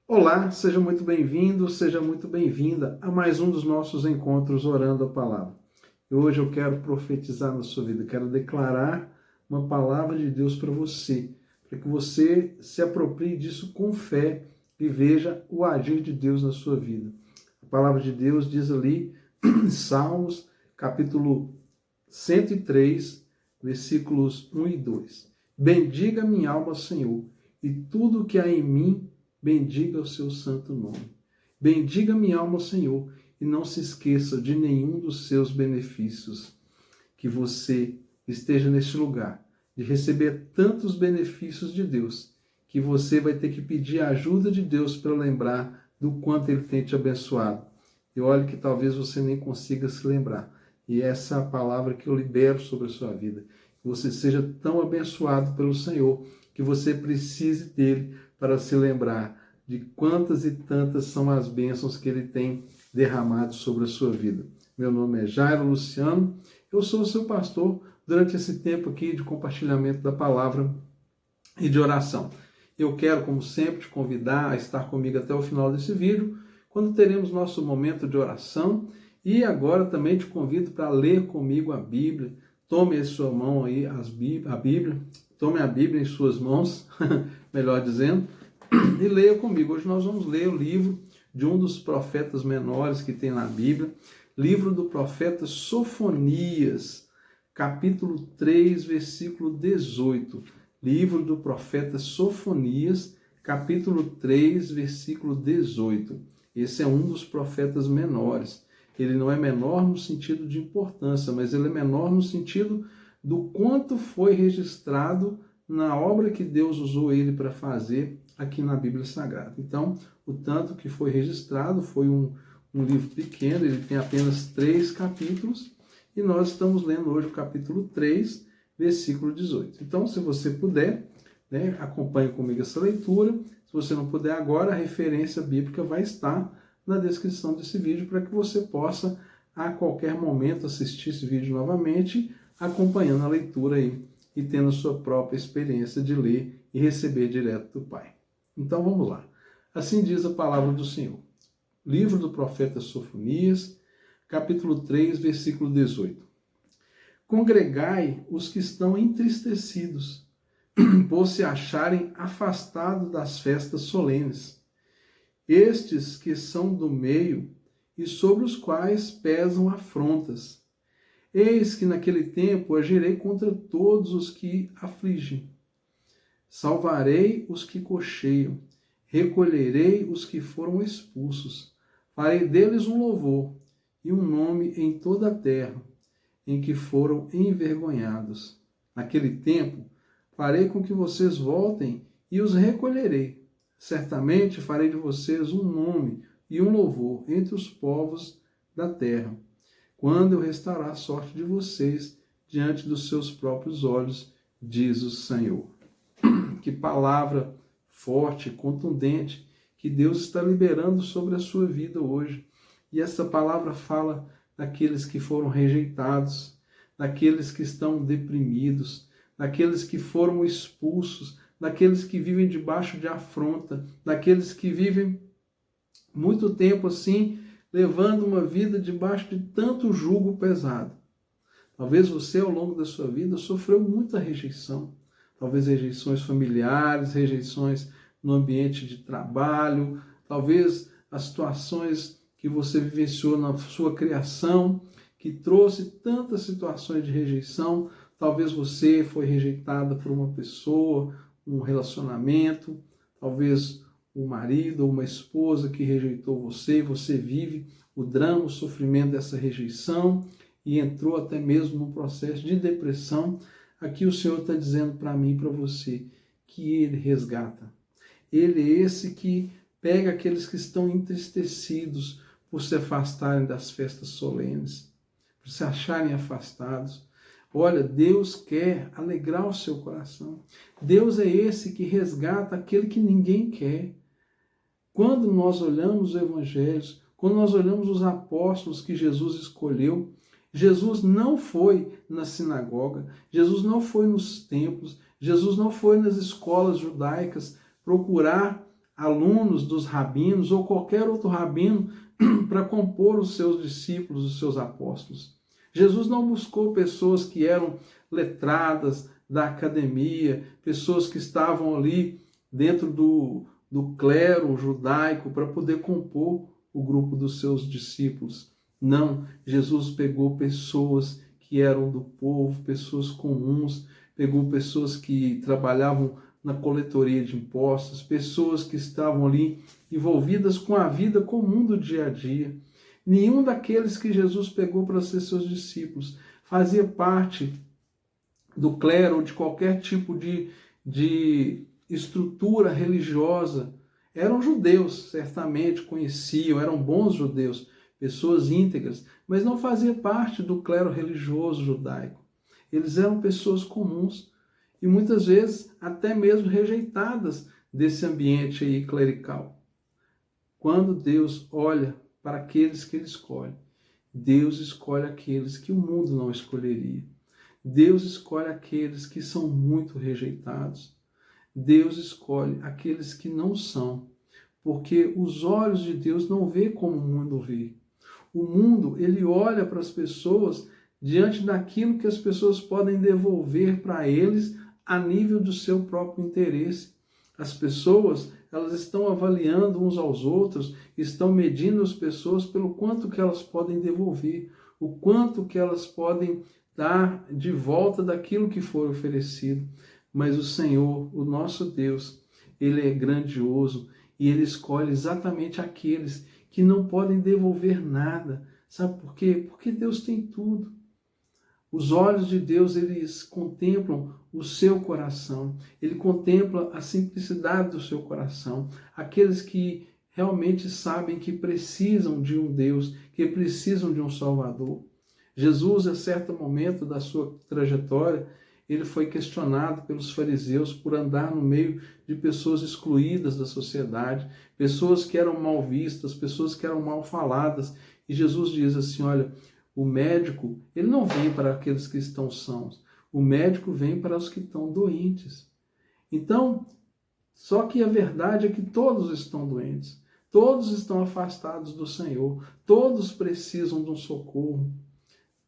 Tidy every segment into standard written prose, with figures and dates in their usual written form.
Olá, seja muito bem-vindo, seja muito bem-vinda a mais um dos nossos encontros Orando a Palavra. E hoje eu quero profetizar na sua vida, quero declarar uma palavra de Deus para você, para que você se aproprie disso com fé e veja o agir de Deus na sua vida. A palavra de Deus diz ali em Salmos, capítulo 103, versículos 1 e 2. Bendiga minha alma, Senhor, e tudo que há em mim, bendiga o seu santo nome. Bendiga minha alma, Senhor, e não se esqueça de nenhum dos seus benefícios. Que você esteja neste lugar de receber tantos benefícios de Deus, que você vai ter que pedir a ajuda de Deus para lembrar do quanto Ele tem te abençoado. E olhe que talvez você nem consiga se lembrar. E essa é a palavra que eu libero sobre a sua vida. Que você seja tão abençoado pelo Senhor, que você precise dele para se lembrar de quantas e tantas são as bênçãos que ele tem derramado sobre a sua vida. Meu nome é Jairo Luciano, eu sou o seu pastor durante esse tempo aqui de compartilhamento da palavra e de oração. Eu quero, como sempre, te convidar a estar comigo até o final desse vídeo, quando teremos nosso momento de oração, e agora também te convido para ler comigo a Bíblia. Tome em sua mão aí a Bíblia, tome a Bíblia em suas mãos, melhor dizendo, e leia comigo. Hoje nós vamos ler o livro de um dos profetas menores que tem na Bíblia, livro do profeta Sofonias, capítulo 3, versículo 18. Livro do profeta Sofonias, capítulo 3, versículo 18. Esse é um dos profetas menores. Ele não é menor no sentido de importância, mas ele é menor no sentido do quanto foi registrado na obra que Deus usou ele para fazer aqui na Bíblia Sagrada. Então, o tanto que foi registrado foi um livro pequeno, ele tem apenas 3 capítulos, e nós estamos lendo hoje o capítulo 3, versículo 18. Então, se você puder, acompanhe comigo essa leitura. Se você não puder agora, a referência bíblica vai estar na descrição desse vídeo para que você possa, a qualquer momento, assistir esse vídeo novamente, acompanhando a leitura aí e tendo sua própria experiência de ler e receber direto do Pai. Então vamos lá. Assim diz a palavra do Senhor. Livro do profeta Sofonias, capítulo 3, versículo 18. Congregai os que estão entristecidos, por se acharem afastados das festas solenes. Estes que são do meio e sobre os quais pesam afrontas. Eis que naquele tempo agirei contra todos os que afligem. Salvarei os que cocheiam, recolherei os que foram expulsos. Farei deles um louvor e um nome em toda a terra, em que foram envergonhados. Naquele tempo farei com que vocês voltem e os recolherei. Certamente farei de vocês um nome e um louvor entre os povos da terra, quando eu restaurar a sorte de vocês diante dos seus próprios olhos, diz o Senhor. Que palavra forte, contundente, que Deus está liberando sobre a sua vida hoje. E essa palavra fala daqueles que foram rejeitados, daqueles que estão deprimidos, daqueles que foram expulsos, daqueles que vivem debaixo de afronta, daqueles que vivem muito tempo assim, levando uma vida debaixo de tanto jugo pesado. Talvez você, ao longo da sua vida, sofreu muita rejeição. Talvez rejeições familiares, rejeições no ambiente de trabalho, talvez as situações que você vivenciou na sua criação, que trouxe tantas situações de rejeição. Talvez você foi rejeitada por uma pessoa, um relacionamento, talvez um marido ou uma esposa que rejeitou você, você vive o drama, o sofrimento dessa rejeição e entrou até mesmo num processo de depressão. Aqui o Senhor está dizendo para mim e para você que Ele resgata. Ele é esse que pega aqueles que estão entristecidos por se afastarem das festas solenes, por se acharem afastados. Olha, Deus quer alegrar o seu coração. Deus é esse que resgata aquele que ninguém quer. Quando nós olhamos os evangelhos, quando nós olhamos os apóstolos que Jesus escolheu, Jesus não foi na sinagoga, Jesus não foi nos templos, Jesus não foi nas escolas judaicas procurar alunos dos rabinos ou qualquer outro rabino para compor os seus discípulos, os seus apóstolos. Jesus não buscou pessoas que eram letradas da academia, pessoas que estavam ali dentro do clero judaico para poder compor o grupo dos seus discípulos. Não, Jesus pegou pessoas que eram do povo, pessoas comuns, pegou pessoas que trabalhavam na coletoria de impostos, pessoas que estavam ali envolvidas com a vida comum do dia a dia. Nenhum daqueles que Jesus pegou para ser seus discípulos fazia parte do clero ou de qualquer tipo de estrutura religiosa. Eram judeus, certamente conheciam, eram bons judeus, pessoas íntegras, mas não fazia parte do clero religioso judaico. Eles eram pessoas comuns e muitas vezes até mesmo rejeitadas desse ambiente aí clerical. Quando Deus olha para aqueles que Ele escolhe, Deus escolhe aqueles que o mundo não escolheria. Deus escolhe aqueles que são muito rejeitados. Deus escolhe aqueles que não são, porque os olhos de Deus não vê como o mundo vê. O mundo, ele olha para as pessoas diante daquilo que as pessoas podem devolver para eles a nível do seu próprio interesse. As pessoas, elas estão avaliando uns aos outros, estão medindo as pessoas pelo quanto que elas podem devolver, o quanto que elas podem dar de volta daquilo que foi oferecido. Mas o Senhor, o nosso Deus, Ele é grandioso e Ele escolhe exatamente aqueles que não podem devolver nada. Sabe por quê? Porque Deus tem tudo. Os olhos de Deus, eles contemplam o seu coração. Ele contempla a simplicidade do seu coração. Aqueles que realmente sabem que precisam de um Deus, que precisam de um Salvador. Jesus, a certo momento da sua trajetória, ele foi questionado pelos fariseus por andar no meio de pessoas excluídas da sociedade, pessoas que eram mal vistas, pessoas que eram mal faladas. E Jesus diz assim, olha, o médico, ele não vem para aqueles que estão sãos, o médico vem para os que estão doentes. Então, só que a verdade é que todos estão doentes, todos estão afastados do Senhor, todos precisam de um socorro,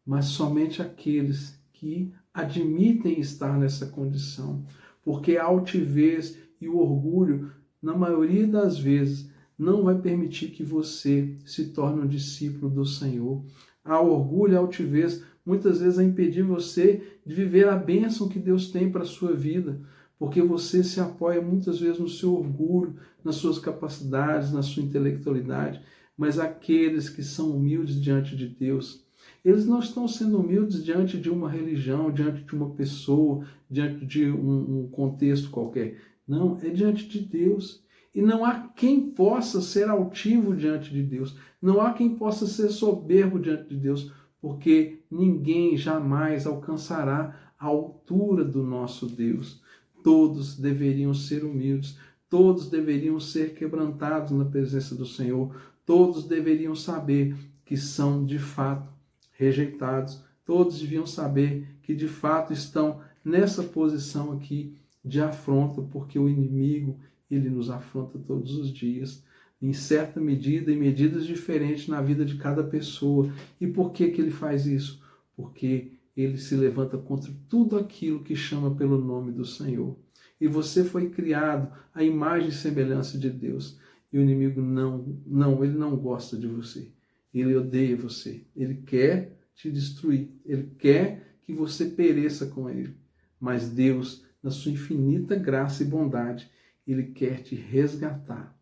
mas somente aqueles que admitem estar nessa condição, porque a altivez e o orgulho, na maioria das vezes, não vai permitir que você se torne um discípulo do Senhor. A orgulho e a altivez muitas vezes vai impedir você de viver a bênção que Deus tem para a sua vida, porque você se apoia muitas vezes no seu orgulho, nas suas capacidades, na sua intelectualidade, mas aqueles que são humildes diante de Deus, eles não estão sendo humildes diante de uma religião, diante de uma pessoa, diante de um contexto qualquer. Não, é diante de Deus. E não há quem possa ser altivo diante de Deus. Não há quem possa ser soberbo diante de Deus, porque ninguém jamais alcançará a altura do nosso Deus. Todos deveriam ser humildes, todos deveriam ser quebrantados na presença do Senhor, todos deveriam saber que são de fato rejeitados, todos deviam saber que de fato estão nessa posição aqui de afronta, porque o inimigo, ele nos afronta todos os dias, em certa medida, em medidas diferentes na vida de cada pessoa. E por que que ele faz isso? Porque ele se levanta contra tudo aquilo que chama pelo nome do Senhor. E você foi criado à imagem e semelhança de Deus. E o inimigo ele não gosta de você. Ele odeia você. Ele quer te destruir. Ele quer que você pereça com ele. Mas Deus, na sua infinita graça e bondade, ele quer te resgatar.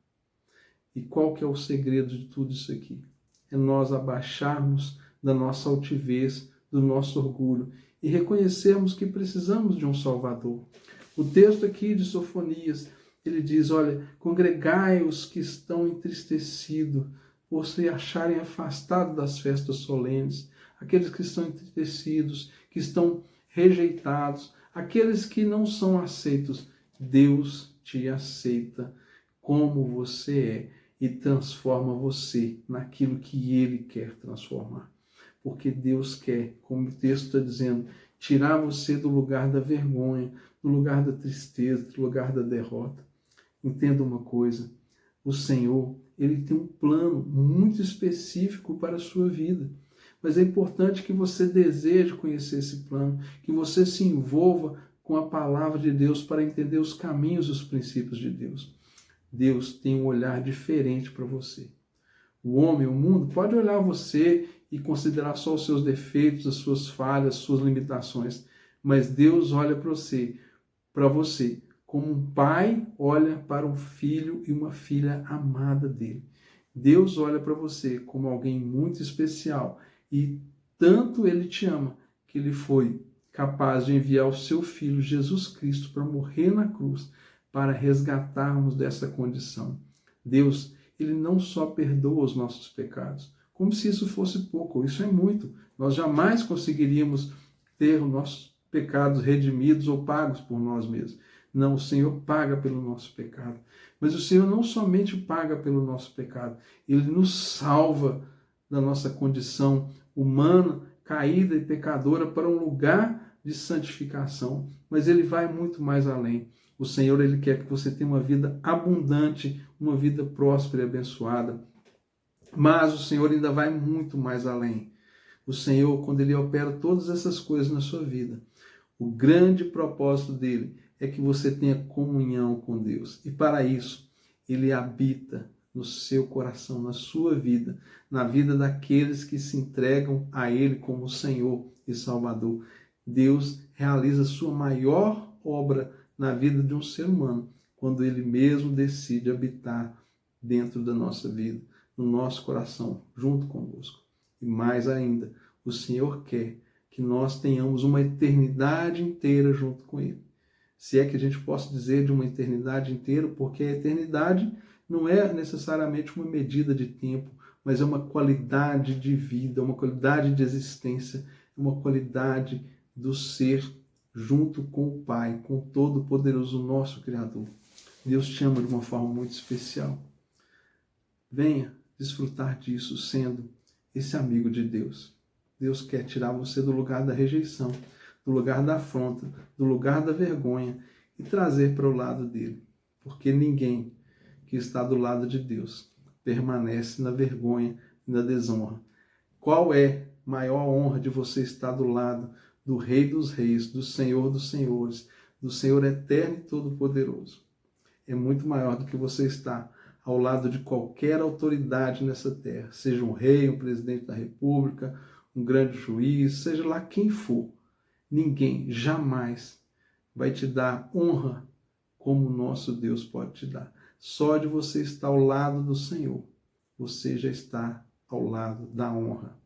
E qual que é o segredo de tudo isso aqui? É nós abaixarmos da nossa altivez, do nosso orgulho e reconhecermos que precisamos de um Salvador. O texto aqui de Sofonias, ele diz, olha, congregai os que estão entristecidos por se acharem afastados das festas solenes, aqueles que estão entristecidos, que estão rejeitados, aqueles que não são aceitos. Deus te aceita como você é e transforma você naquilo que Ele quer transformar. Porque Deus quer, como o texto está dizendo, tirar você do lugar da vergonha, do lugar da tristeza, do lugar da derrota. Entenda uma coisa, o Senhor, Ele tem um plano muito específico para a sua vida. Mas é importante que você deseje conhecer esse plano, que você se envolva com a palavra de Deus para entender os caminhos e os princípios de Deus. Deus tem um olhar diferente para você. O homem, o mundo, pode olhar você e considerar só os seus defeitos, as suas falhas, as suas limitações. Mas Deus olha para você, como um pai olha para um filho e uma filha amada dele. Deus olha para você como alguém muito especial e tanto ele te ama que ele foi capaz de enviar o seu filho Jesus Cristo para morrer na cruz, para resgatarmos dessa condição. Deus, ele não só perdoa os nossos pecados, como se isso fosse pouco, isso é muito. Nós jamais conseguiríamos ter os nossos pecados redimidos ou pagos por nós mesmos. Não, o Senhor paga pelo nosso pecado. Mas o Senhor não somente paga pelo nosso pecado, Ele nos salva da nossa condição humana, caída e pecadora, para um lugar de santificação. Mas Ele vai muito mais além. O Senhor, Ele quer que você tenha uma vida abundante, uma vida próspera e abençoada. Mas o Senhor ainda vai muito mais além. O Senhor, quando Ele opera todas essas coisas na sua vida, o grande propósito dele é que você tenha comunhão com Deus. E para isso, Ele habita no seu coração, na sua vida, na vida daqueles que se entregam a Ele como Senhor e Salvador. Deus realiza a sua maior obra na vida de um ser humano, quando Ele mesmo decide habitar dentro da nossa vida, no nosso coração, junto conosco. E mais ainda, o Senhor quer que nós tenhamos uma eternidade inteira junto com Ele. Se é que a gente possa dizer de uma eternidade inteira, porque a eternidade não é necessariamente uma medida de tempo, mas é uma qualidade de vida, uma qualidade de existência, uma qualidade do ser junto com o Pai, com o Todo-Poderoso, nosso Criador. Deus te ama de uma forma muito especial. Venha desfrutar disso sendo esse amigo de Deus. Deus quer tirar você do lugar da rejeição, do lugar da afronta, do lugar da vergonha e trazer para o lado dele. Porque ninguém que está do lado de Deus permanece na vergonha e na desonra. Qual é a maior honra de você estar do lado do Rei dos Reis, do Senhor dos Senhores, do Senhor eterno e todo-poderoso? É muito maior do que você estar ao lado de qualquer autoridade nessa terra, seja um rei, um presidente da república, um grande juiz, seja lá quem for. Ninguém jamais vai te dar honra como o nosso Deus pode te dar. Só de você estar ao lado do Senhor, você já está ao lado da honra.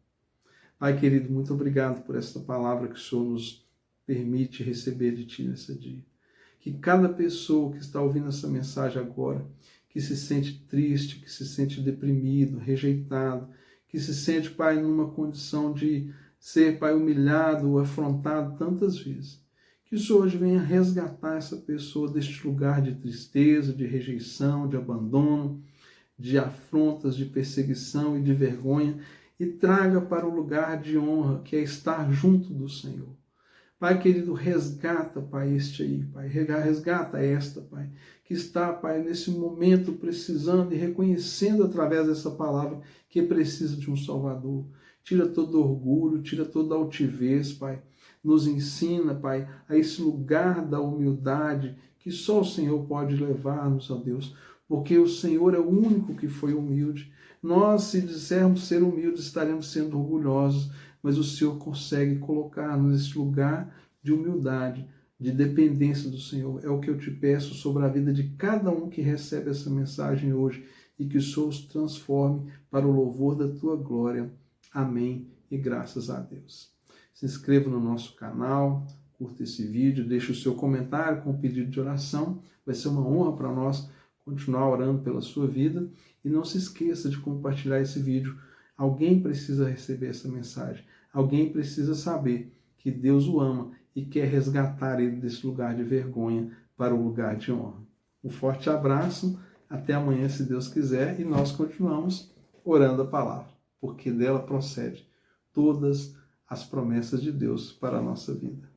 Pai querido, muito obrigado por esta palavra que o Senhor nos permite receber de Ti nesse dia. Que cada pessoa que está ouvindo essa mensagem agora, que se sente triste, que se sente deprimido, rejeitado, que se sente, Pai, numa condição de ser, Pai, humilhado, afrontado tantas vezes, que o Senhor hoje venha resgatar essa pessoa deste lugar de tristeza, de rejeição, de abandono, de afrontas, de perseguição e de vergonha, e traga para o lugar de honra, que é estar junto do Senhor. Pai querido, resgata, Pai, este aí, Pai, resgata esta, Pai, que está, Pai, nesse momento precisando e reconhecendo através dessa palavra que precisa de um Salvador. Tira todo orgulho, tira toda altivez, Pai. Nos ensina, Pai, a esse lugar da humildade que só o Senhor pode levar-nos, ó Deus, porque o Senhor é o único que foi humilde. Nós, se dissermos ser humildes, estaremos sendo orgulhosos, mas o Senhor consegue colocar-nos nesse lugar de humildade, de dependência do Senhor. É o que eu te peço sobre a vida de cada um que recebe essa mensagem hoje e que o Senhor os transforme para o louvor da tua glória. Amém e graças a Deus. Se inscreva no nosso canal, curta esse vídeo, deixe o seu comentário com o pedido de oração. Vai ser uma honra para nós continuar orando pela sua vida. E não se esqueça de compartilhar esse vídeo. Alguém precisa receber essa mensagem. Alguém precisa saber que Deus o ama e quer resgatar ele desse lugar de vergonha para o lugar de honra. Um forte abraço, até amanhã, se Deus quiser, e nós continuamos orando a palavra, porque dela procede todas as promessas de Deus para a nossa vida.